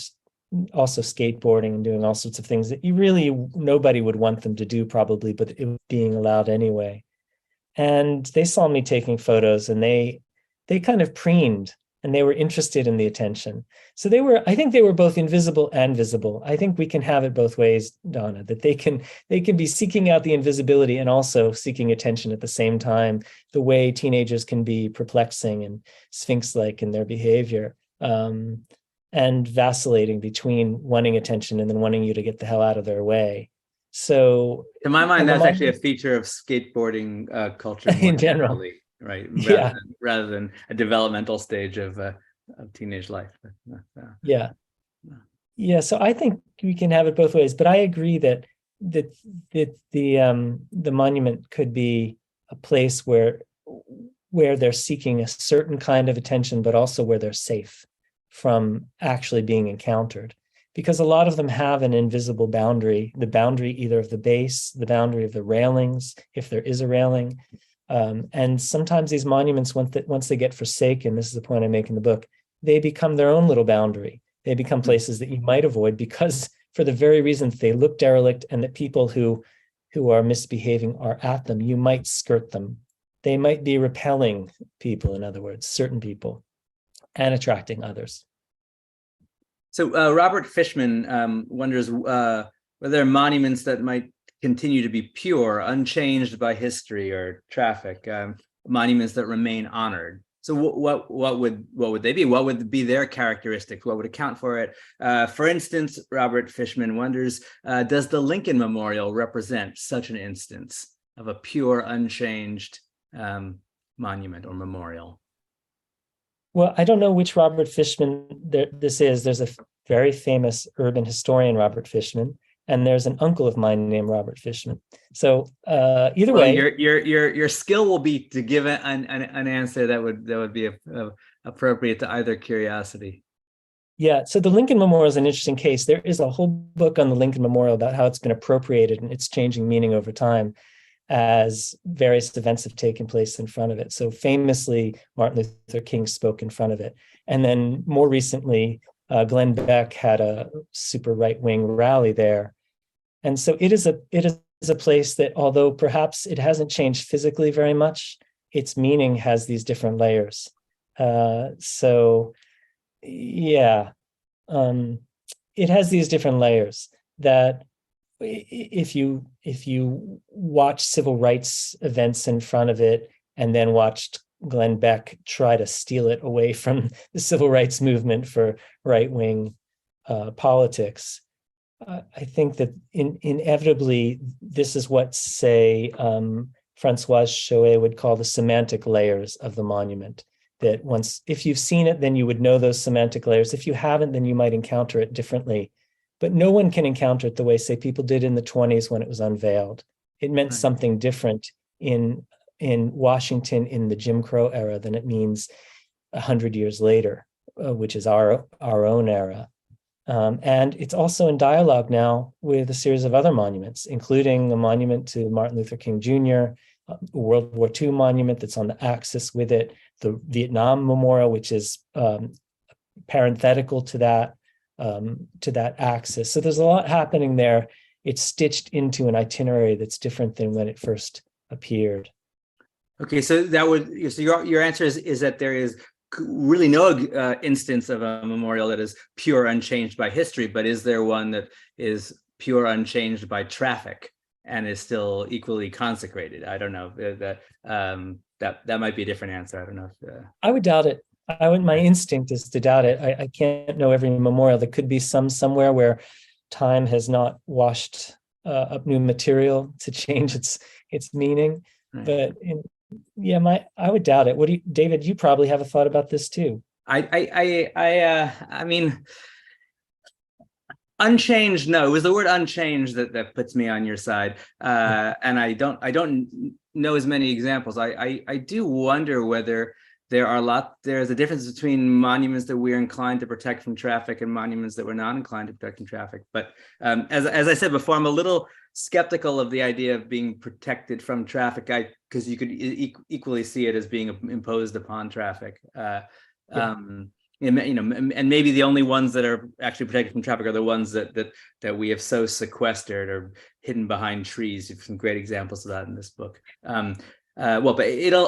also skateboarding and doing all sorts of things that nobody would want them to do probably, but it was being allowed anyway. And they saw me taking photos, and they kind of preened, and they were interested in the attention. So I think they were both invisible and visible. I think we can have it both ways, Donna, that they can be seeking out the invisibility and also seeking attention at the same time, the way teenagers can be perplexing and sphinx-like in their behavior, and vacillating between wanting attention and then wanting you to get the hell out of their way. So in my mind, that's actually a feature of skateboarding culture in general, right? Yeah. Rather than a developmental stage of teenage life. Yeah. So I think we can have it both ways, but I agree that the monument could be a place where they're seeking a certain kind of attention, but also where they're safe from actually being encountered. Because a lot of them have an invisible boundary, the boundary either of the base, the boundary of the railings, if there is a railing. And sometimes these monuments, once they get forsaken, this is the point I make in the book, they become their own little boundary. They become places that you might avoid because for the very reason that they look derelict and that people who are misbehaving are at them, you might skirt them. They might be repelling people, in other words, certain people, and attracting others. So Robert Fishman wonders whether there are monuments that might continue to be pure, unchanged by history or traffic, monuments that remain honored. So what would they be? What would be their characteristics? What would account for it? For instance, Robert Fishman wonders, does the Lincoln Memorial represent such an instance of a pure, unchanged monument or memorial? Well, I don't know which Robert Fishman this is. There's a very famous urban historian, Robert Fishman, and there's an uncle of mine named Robert Fishman. So either way, your skill will be to give an answer that would be appropriate to either curiosity. Yeah. So the Lincoln Memorial is an interesting case. There is a whole book on the Lincoln Memorial about how it's been appropriated and it's changing meaning over time as various events have taken place in front of it. So famously, Martin Luther King spoke in front of it. And then more recently, Glenn Beck had a super right-wing rally there. And so it is a place that, although perhaps it hasn't changed physically very much, its meaning has these different layers. It has these different layers that if you watch civil rights events in front of it and then watched Glenn Beck try to steal it away from the civil rights movement for right-wing politics, I think that inevitably this is what, say, Françoise Choet would call the semantic layers of the monument. That if you've seen it, then you would know those semantic layers. If you haven't, then you might encounter it differently. But no one can encounter it the way, say, people did in the 1920s when it was unveiled. It meant something different in Washington in the Jim Crow era than it means 100 years later, which is our own era. And it's also in dialogue now with a series of other monuments, including a monument to Martin Luther King Jr., a World War II monument that's on the axis with it, the Vietnam Memorial, which is parenthetical to that axis. So there's a lot happening there. It's stitched into an itinerary that's different than when it first appeared. Okay, so your answer is that there is really no instance of a memorial that is pure unchanged by history, but is there one that is pure unchanged by traffic and is still equally consecrated? I don't know. That might be a different answer. I don't know if I would doubt it. My instinct is to doubt it. I can't know every memorial. There could be somewhere where time has not washed up new material to change its meaning. Right. But I would doubt it. What do you, David? You probably have a thought about this too. I mean, unchanged. No, it was the word unchanged that puts me on your side. And I don't know as many examples. I do wonder whether there's a difference between monuments that we're inclined to protect from traffic and monuments that we're not inclined to protect from traffic. But as I said before, I'm a little skeptical of the idea of being protected from traffic, because you could equally see it as being imposed upon traffic. And maybe the only ones that are actually protected from traffic are the ones that we have so sequestered or hidden behind trees. You have some great examples of that in this book. But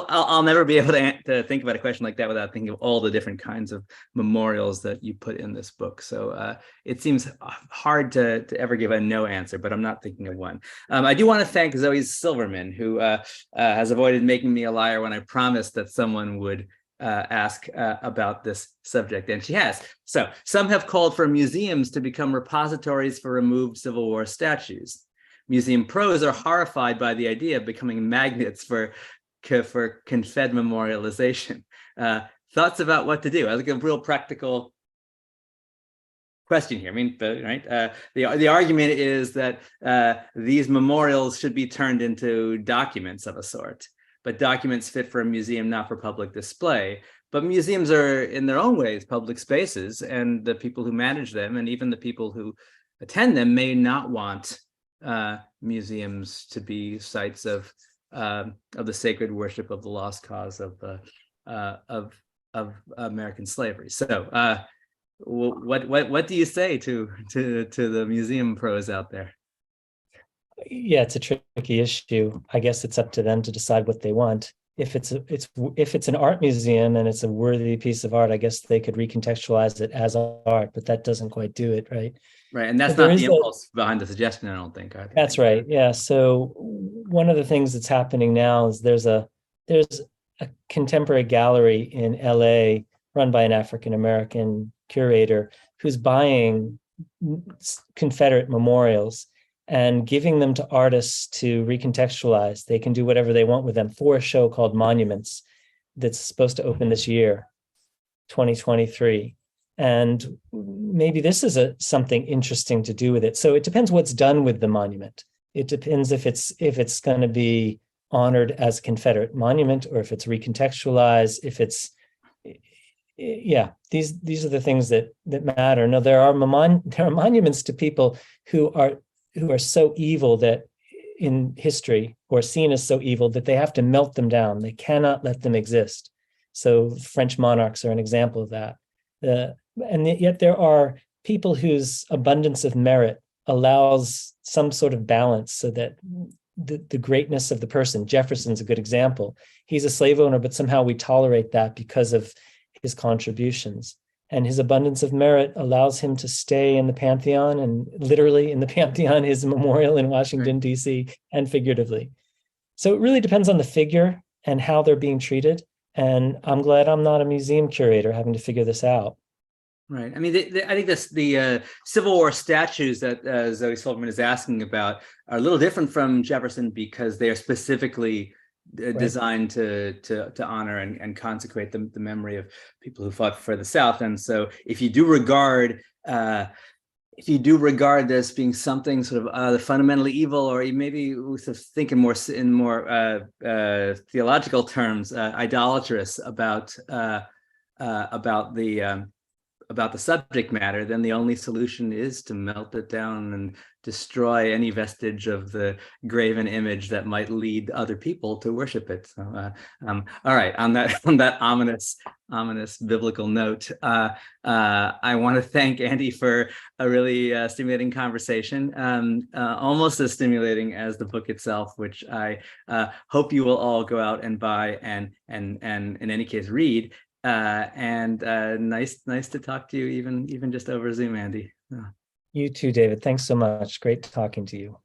I'll never be able to think about a question like that without thinking of all the different kinds of memorials that you put in this book. So it seems hard to ever give a no answer, but I'm not thinking of one. I do want to thank Zoe Silverman, who has avoided making me a liar when I promised that someone would ask about this subject, and she has. So some have called for museums to become repositories for removed Civil War statues. Museum pros are horrified by the idea of becoming magnets for Confed memorialization. Thoughts about what to do? I think a real practical question here. I mean, right? The argument is that these memorials should be turned into documents of a sort, but documents fit for a museum, not for public display. But museums are, in their own ways, public spaces, and the people who manage them, and even the people who attend them, may not want museums to be sites of the sacred worship of the lost cause of American slavery. So, what do you say to the museum pros out there? Yeah, it's a tricky issue. I guess it's up to them to decide what they want. If it's an art museum and it's a worthy piece of art, I guess they could recontextualize it as art, but that doesn't quite do it, right? Right, and that's not the impulse behind the suggestion, I don't think. That's right. Yeah. So one of the things that's happening now is there's a contemporary gallery in LA run by an African-American curator who's buying Confederate memorials and giving them to artists to recontextualize. They can do whatever they want with them for a show called Monuments that's supposed to open this year, 2023. And maybe this is something interesting to do with it. So it depends what's done with the monument. It depends if it's going to be honored as a Confederate monument or if it's recontextualized, if it's, these are the things that matter. No, there are monuments to people who are so evil that in history, or seen as so evil that they have to melt them down. They cannot let them exist. So French monarchs are an example of that. And yet there are people whose abundance of merit allows some sort of balance so that the greatness of the person, Jefferson's a good example. He's a slave owner, but somehow we tolerate that because of his contributions. And his abundance of merit allows him to stay in the Pantheon, and literally in the Pantheon, his memorial in Washington, D.C., and figuratively. So it really depends on the figure and how they're being treated. And I'm glad I'm not a museum curator having to figure this out. Right. I mean, I think the Civil War statues that Zoe Silverman is asking about are a little different from Jefferson because they are specifically designed to honor and consecrate the memory of people who fought for the South. And so, if you do regard this being something sort of fundamentally evil, or maybe sort of think in more theological terms, idolatrous about about the subject matter, then the only solution is to melt it down and destroy any vestige of the graven image that might lead other people to worship it. So, all right, on that ominous biblical note, I want to thank Andy for a really stimulating conversation, almost as stimulating as the book itself, which I hope you will all go out and buy and in any case read. Nice to talk to you, even just over Zoom, Andy. You too, David. Thanks so much. Great talking to you.